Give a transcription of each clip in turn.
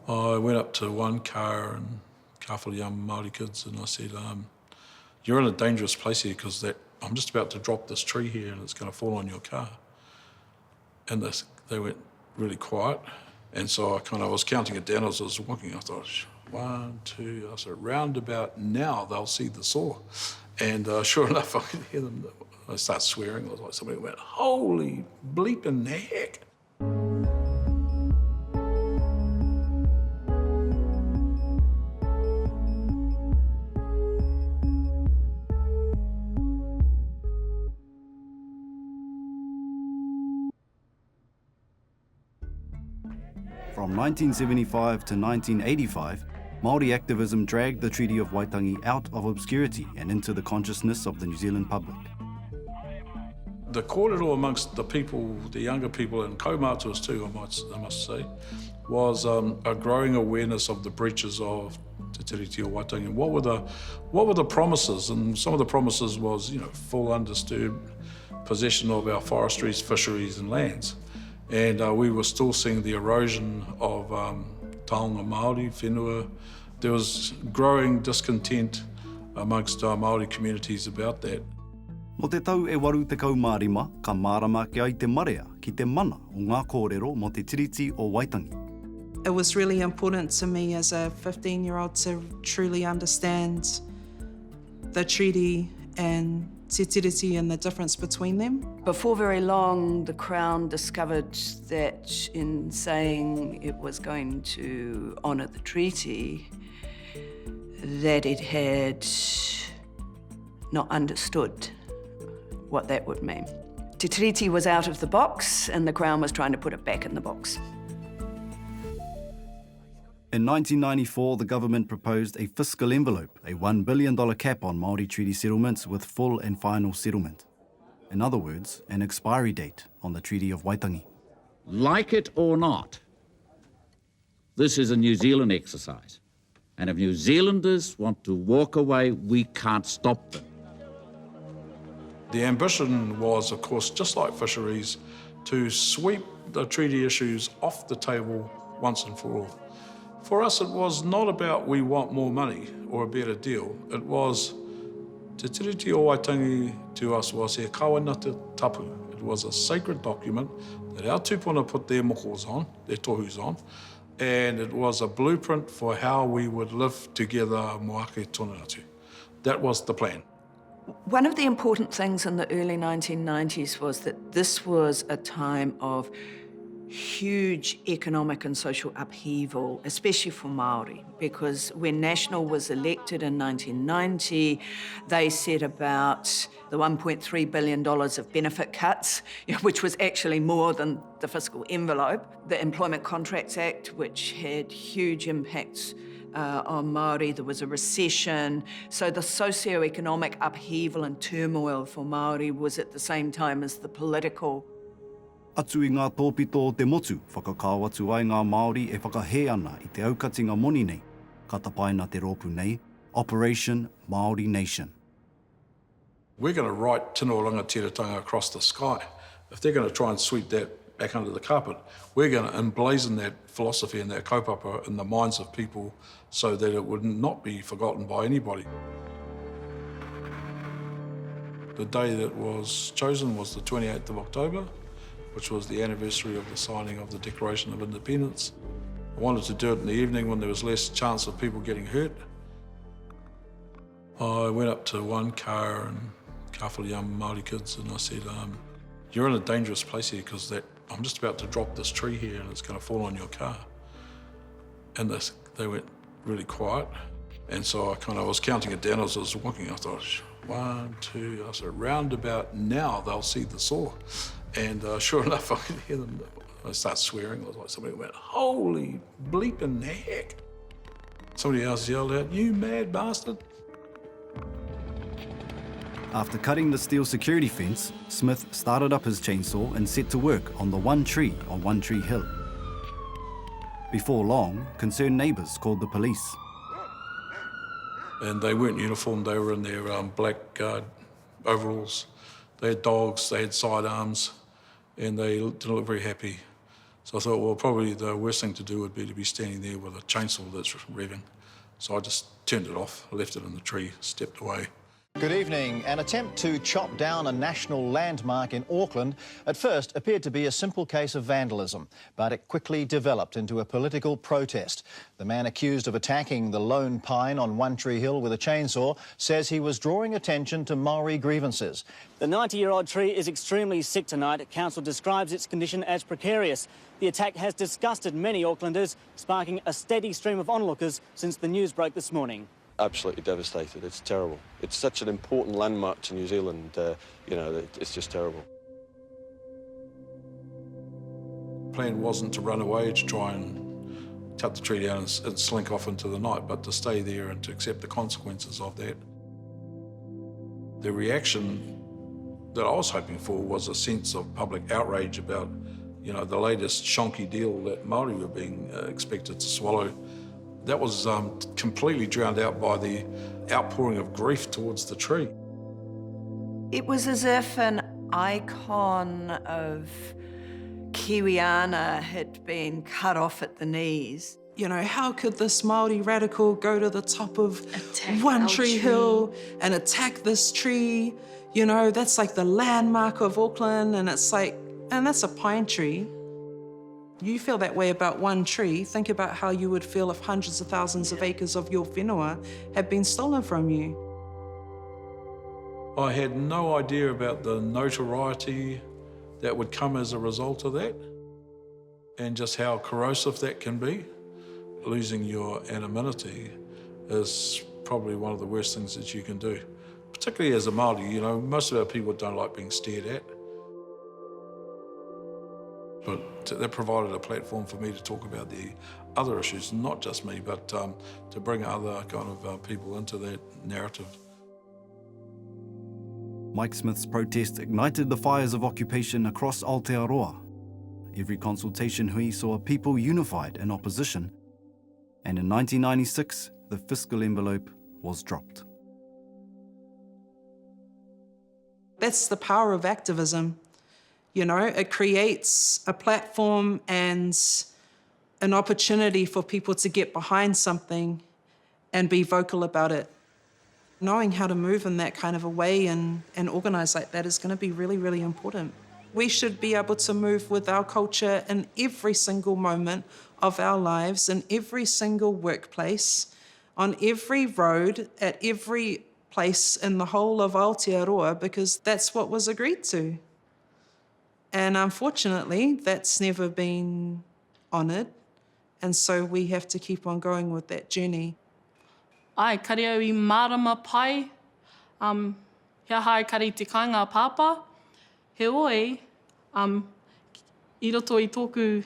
I went up to one car and a couple of young Māori kids and I said, you're in a dangerous place here because I'm just about to drop this tree here and it's going to fall on your car. And they went really quiet. And so I was counting it down as I was walking. I thought, 1, 2, I said, round about now they'll see the saw. And sure enough, I could hear them. I started swearing. It was like somebody went, holy bleeping heck. From 1975 to 1985, Māori activism dragged the Treaty of Waitangi out of obscurity and into the consciousness of the New Zealand public. The kōrero amongst the people, the younger people, and kaumātuas too, I must say, was a growing awareness of the breaches of Te Tiriti o Waitangi. And what were the promises? And some of the promises was, full undisturbed possession of our forestries, fisheries, and lands. And we were still seeing the erosion of taonga Māori, whenua. There was growing discontent amongst our Māori communities about that. Mo te tau e waru te kaumārima, ka mārama ke ai te marea ki te mana o ngā kōrero mo te tiriti o Waitangi. It was really important to me as a 15-year-old to truly understand the treaty and Te Tiriti and the difference between them. Before very long, the Crown discovered that in saying it was going to honour the treaty, that it had not understood what that would mean. Te Tiriti was out of the box and the Crown was trying to put it back in the box. In 1994, the government proposed a fiscal envelope, a $1 billion cap on Māori treaty settlements with full and final settlement. In other words, an expiry date on the Treaty of Waitangi. Like it or not, this is a New Zealand exercise. And if New Zealanders want to walk away, we can't stop them. The ambition was, of course, just like fisheries, to sweep the treaty issues off the table once and for all. For us, it was not about we want more money or a better deal. It was Te Tiriti o Waitangi to us was he kawanata tapu. It was a sacred document that our tupuna put their mokos on, their tohus on, and it was a blueprint for how we would live together moake tonu atu. That was the plan. One of the important things in the early 1990s was that this was a time of huge economic and social upheaval, especially for Māori, because when National was elected in 1990, they set about the $1.3 billion of benefit cuts, which was actually more than the fiscal envelope. The Employment Contracts Act, which had huge impacts on Māori. There was a recession. So the socio-economic upheaval and turmoil for Māori was at the same time as the political. Atu I ngā tōpito o te motu, whakakāwatu ai ngā Māori e whakahē ana I te aukatinga moni nei, ka tapaina te rōpu nei, Operation Māori Nation. We're going to write tino rangatiratanga across the sky. If they're going to try and sweep that back under the carpet, we're going to emblazon that philosophy and that kaupapa in the minds of people so that it would not be forgotten by anybody. The day that was chosen was the 28th of October, which was the anniversary of the signing of the Declaration of Independence. I wanted to do it in the evening when there was less chance of people getting hurt. I went up to one car and a couple of young Māori kids and I said, you're in a dangerous place here because I'm just about to drop this tree here and it's going to fall on your car. And they went really quiet. And so I was counting it down as I was walking. I thought, 1, 2, I said, round about now they'll see the saw. And sure enough, I could hear them. I started swearing. It was like somebody went, holy bleeping heck. Somebody else yelled out, you mad bastard. After cutting the steel security fence, Smith started up his chainsaw and set to work on the one tree on One Tree Hill. Before long, concerned neighbours called the police. And they weren't uniformed, they were in their black overalls. They had dogs, they had sidearms, and they didn't look very happy. So I thought, well, probably the worst thing to do would be to be standing there with a chainsaw that's revving. So I just turned it off, left it in the tree, stepped away. Good evening. An attempt to chop down a national landmark in Auckland at first appeared to be a simple case of vandalism, but it quickly developed into a political protest. The man accused of attacking the lone pine on One Tree Hill with a chainsaw says he was drawing attention to Maori grievances. The 90-year-old tree is extremely sick tonight. Council describes its condition as precarious. The attack has disgusted many Aucklanders, sparking a steady stream of onlookers since the news broke this morning. Absolutely devastated. It's terrible. It's such an important landmark to New Zealand, you know, it's just terrible. The plan wasn't to run away, to try and cut the tree down and slink off into the night, but to stay there and to accept the consequences of that. The reaction that I was hoping for was a sense of public outrage about, you know, the latest shonky deal that Māori were being expected to swallow. That was completely drowned out by the outpouring of grief towards the tree. It was as if an icon of Kiwiana had been cut off at the knees. You know, how could this Māori radical go to the top of Attack One our Tree tree. Hill and attack this tree? You know, that's like the landmark of Auckland, and it's like, and that's a pine tree. You feel that way about one tree, think about how you would feel if hundreds of thousands of acres of your whenua had been stolen from you. I had no idea about the notoriety that would come as a result of that, and just how corrosive that can be. Losing your anonymity is probably one of the worst things that you can do. Particularly as a Māori, you know, most of our people don't like being stared at. But that provided a platform for me to talk about the other issues, not just me, but to bring other kind of people into that narrative. Mike Smith's protest ignited the fires of occupation across Aotearoa. Every consultation hui saw people unified in opposition, and in 1996, the fiscal envelope was dropped. That's the power of activism. You know, it creates a platform and an opportunity for people to get behind something and be vocal about it. Knowing how to move in that kind of a way and organise like that is going to be really, really important. We should be able to move with our culture in every single moment of our lives, in every single workplace, on every road, at every place in the whole of Aotearoa, because that's what was agreed to. And unfortunately, that's never been honoured. And so we have to keep on going with that journey. Ai, kare au I marama pai. Hea hai kare te kāinga pāpā. He oi, I roto i tōku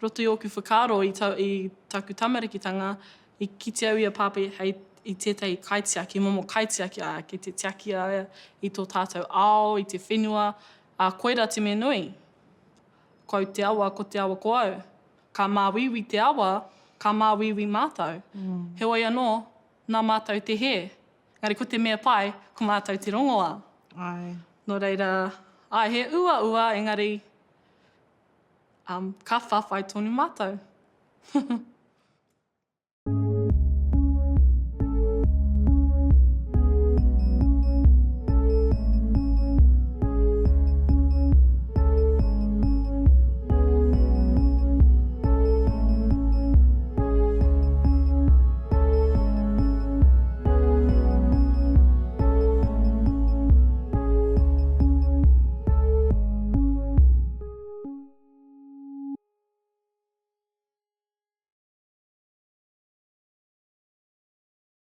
whakaro i taku tamarakitanga, I kite au ia pāpā hei I tētai kaitiaki, momo kaitiaki, ki te tiakia I tō tātou ao, I te whenua, a koera te me nui. Ko te awa, ko te awa ko au. Ka māwiwi te awa, ka māwiwi mātou. He oi anō, nā mātou te he. Ngari ko te mea pai, ko mātou te rongoa. Ai. Nō reira, ai he ua, engari, ka whawhai tonu mātou.